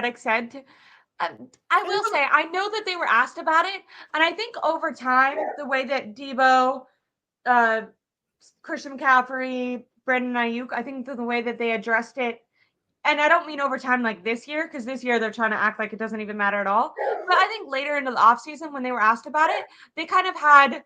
Reddick said. I will say, I know that they were asked about it, and I think over time, the way that Debo, Christian McCaffrey, Brandon Ayuk, I think the way that they addressed it, and I don't mean over time like this year, because this year they're trying to act like it doesn't even matter at all. But I think later into the offseason, when they were asked about it, they kind of had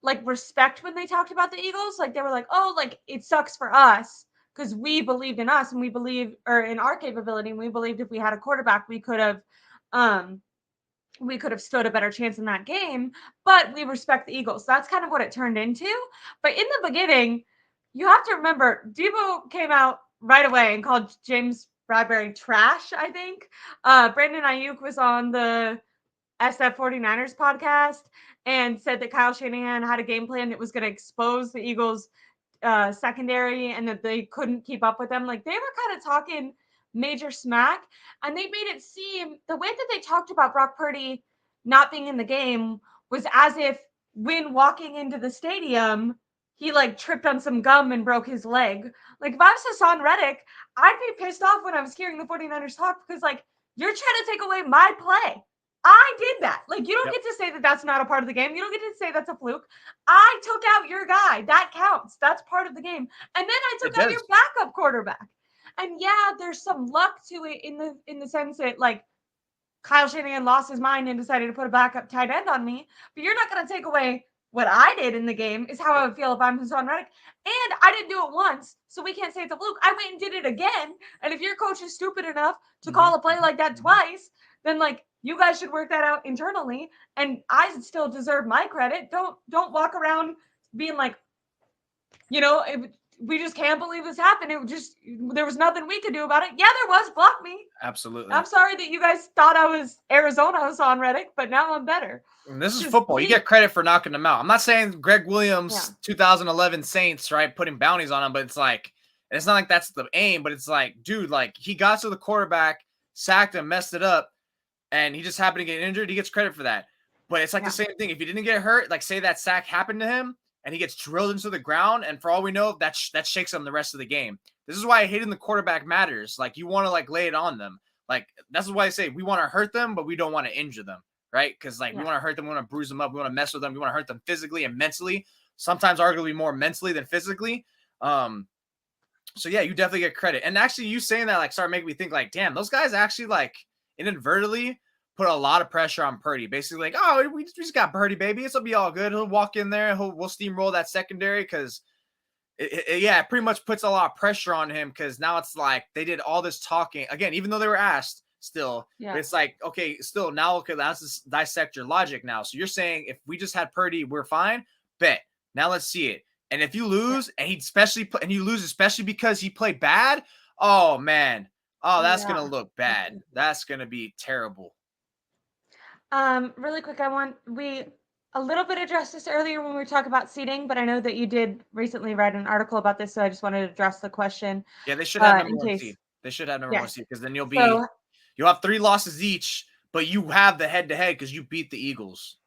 like respect when they talked about the Eagles. Like they were like, oh, like it sucks for us because we believed in us and we believe or in our capability, and we believed if we had a quarterback, um we could have stood a better chance in that game, but we respect the Eagles. That's kind of what it turned into. But in the beginning, you have to remember Debo came out right away and called James Bradbury trash, I think. Brandon Ayuk was on the SF 49ers podcast and said that Kyle Shanahan had a game plan that was going to expose the Eagles secondary and that they couldn't keep up with them. Like they were kind of talking major smack, and they made it seem the way that they talked about Brock Purdy not being in the game was as if when walking into the stadium, he like tripped on some gum and broke his leg. Like if I was Haasan Reddick, I'd be pissed off when I was hearing the 49ers talk because like you're trying to take away my play. I did that. Like, you don't get to say that that's not a part of the game. You don't get to say that's a fluke. I took out your guy. That counts. That's part of the game. And then I took out your backup quarterback. And yeah, there's some luck to it in the sense that like Kyle Shanahan lost his mind and decided to put a backup tight end on me. But you're not going to take away what I did in the game is how I would feel if I'm Haasan Reddick. And I didn't do it once, so we can't say it's a fluke. I went and did it again. And if your coach is stupid enough to call a play like that twice, then like you guys should work that out internally. And I still deserve my credit. Don't walk around being like, we just can't believe this happened. There was nothing we could do about it. Yeah, there was. Block me. Absolutely. I'm sorry that you guys thought I was Arizona Haasan Reddick, but now I'm better. This is football. You get credit for knocking them out. I'm not saying Greg Williams, 2011 Saints, right, putting bounties on him, but it's like, it's not like that's the aim, but it's like, dude, like he got to the quarterback, sacked him, messed it up, and he just happened to get injured. He gets credit for that. But it's like the same thing. If he didn't get hurt, like say that sack happened to him and he gets drilled into the ground, and for all we know, that shakes him the rest of the game. This is why hitting the quarterback matters. Like you want to like lay it on them. Like that's why I say we want to hurt them, but we don't want to injure them, right? Because like we want to hurt them, we want to bruise them up, we want to mess with them, we want to hurt them physically and mentally. Sometimes arguably more mentally than physically. So yeah, you definitely get credit. And actually, you saying that like started making me think like, damn, those guys actually like inadvertently put a lot of pressure on Purdy. Basically, like, oh, we just got Purdy, baby. It'll be all good. He'll walk in there. We'll steamroll that secondary because, it pretty much puts a lot of pressure on him because now it's like they did all this talking. Again, even though they were asked still, but it's like, okay, still now, okay, let's just dissect your logic now. So you're saying if we just had Purdy, we're fine? Bet. Now let's see it. And if you lose, and you lose especially because he played bad, oh, man. Oh, that's going to look bad. That's going to be terrible. Really quick, we a little bit addressed this earlier when we were talking about seating, but I know that you did recently write an article about this, so I just wanted to address the question. Yeah, they should have number one seed. They should have number one seed because then you'll have 3 losses each, but you have the head-to-head because you beat the Eagles.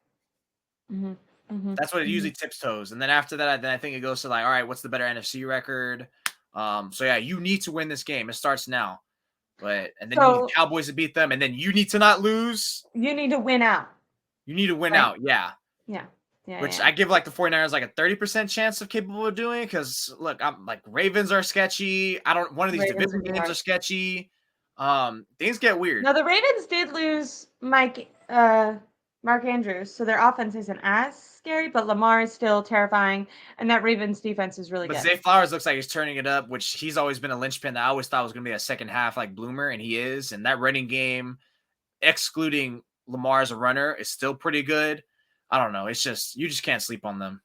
That's what it usually tips toes. And then after that, then I think it goes to like, all right, what's the better NFC record? So yeah, you need to win this game. It starts now. And then you need the Cowboys to beat them, and then you need to not lose. You need to win out. You need to win out, yeah. Yeah. Which I give like the 49ers like a 30% chance of capable of doing because look, I'm like Ravens are sketchy. One of these division games are sketchy. Things get weird. No, the Ravens did lose Mark Andrews, so their offense isn't as scary, but Lamar is still terrifying, and that Ravens defense is really good. But Zay Flowers looks like he's turning it up, which he's always been a linchpin that I always thought was going to be a second half like bloomer, and he is. And that running game, excluding Lamar as a runner, is still pretty good. I don't know. It's just you just can't sleep on them.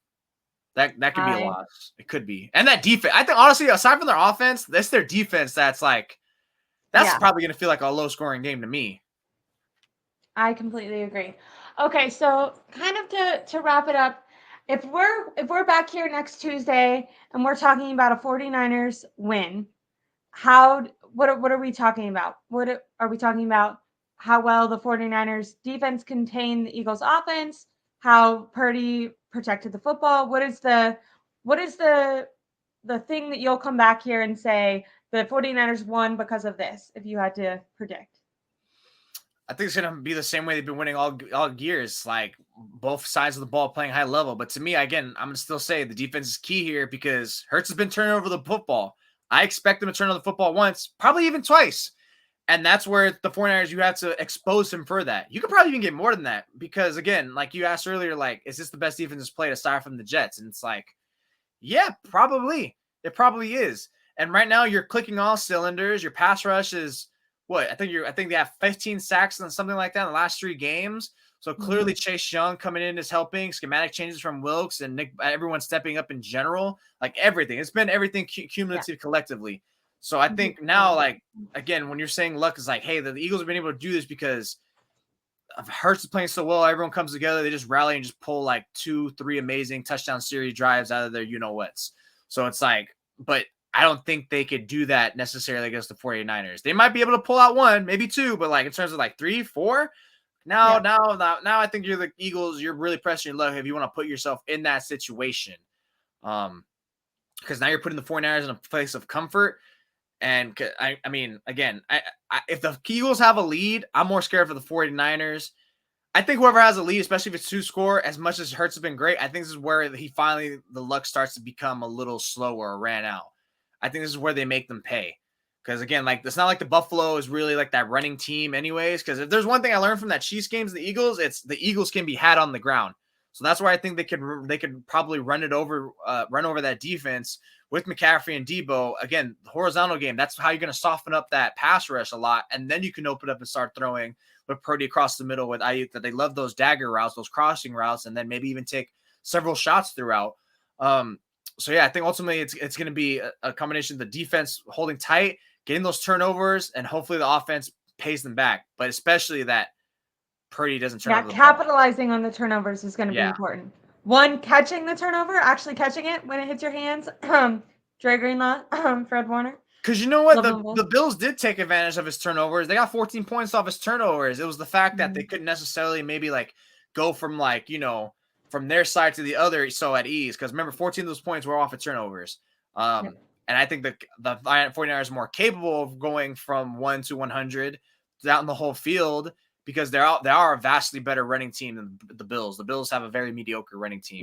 That could be a loss. It could be. And that defense, I think honestly, aside from their offense, that's their defense. That's probably going to feel like a low scoring game to me. I completely agree. Okay, so kind of to wrap it up, if we're back here next Tuesday and we're talking about a 49ers win, what are we talking about? What are we talking about? How well the 49ers defense contained the Eagles offense, how Purdy protected the football. What is the thing that you'll come back here and say the 49ers won because of this, if you had to predict? I think it's going to be the same way they've been winning all years, like both sides of the ball playing high level. But to me, again, I'm going to still say the defense is key here because Hurts has been turning over the football. I expect them to turn over the football once, probably even twice. And that's where the 49ers, you have to expose him for that. You could probably even get more than that because, again, like you asked earlier, like, is this the best defense that's played aside from the Jets? And it's like, yeah, probably. It probably is. And right now you're clicking all cylinders. Your pass rush is what? I think they have 15 sacks and something like that in the last 3 games. So clearly Chase Young coming in is helping. Schematic changes from Wilkes and Nick, everyone stepping up in general. Like everything. It's been everything cumulative collectively. So I think now, like, again, when you're saying luck is like, hey, the Eagles have been able to do this because Hurts is playing so well. Everyone comes together. They just rally and just pull like 2-3 amazing touchdown series drives out of their you-know-whats. So it's like, but I don't think they could do that necessarily against the 49ers. They might be able to pull out 1, maybe 2, but like in terms of like 3, 4, now I think you're the Eagles. You're really pressing your luck if you want to put yourself in that situation. Because now you're putting the 49ers in a place of comfort. And I mean, again, if the Eagles have a lead, I'm more scared for the 49ers. I think whoever has a lead, especially if it's 2-score, as much as Hurts has been great, I think this is where the luck starts to become a little slower or ran out. I think this is where they make them pay. Because, again, like it's not like the Buffalo is really like that running team anyways. Because if there's one thing I learned from that Chiefs games, the Eagles, it's the Eagles can be had on the ground. So that's why I think they could probably run over that defense with McCaffrey and Debo. Again, the horizontal game, that's how you're going to soften up that pass rush a lot. And then you can open up and start throwing with Purdy across the middle with Ayuk. That they love those dagger routes, those crossing routes, and then maybe even take several shots throughout. So, yeah, I think ultimately it's going to be a combination of the defense holding tight, getting those turnovers, and hopefully the offense pays them back. But especially that Purdy doesn't turn over the capitalizing on the turnovers is going to be important. 1, catching the turnover, actually catching it when it hits your hands. Dre Greenlaw, Fred Warner. Because you know what? The Bills did take advantage of his turnovers. They got 14 points off his turnovers. It was the fact that they couldn't necessarily maybe like go from like, you know, from their side to the other so at ease. Because remember, 14 of those points were off of turnovers. And I think the 49ers are more capable of going from 1 to 100 down the whole field because they are a vastly better running team than the Bills. The Bills have a very mediocre running team.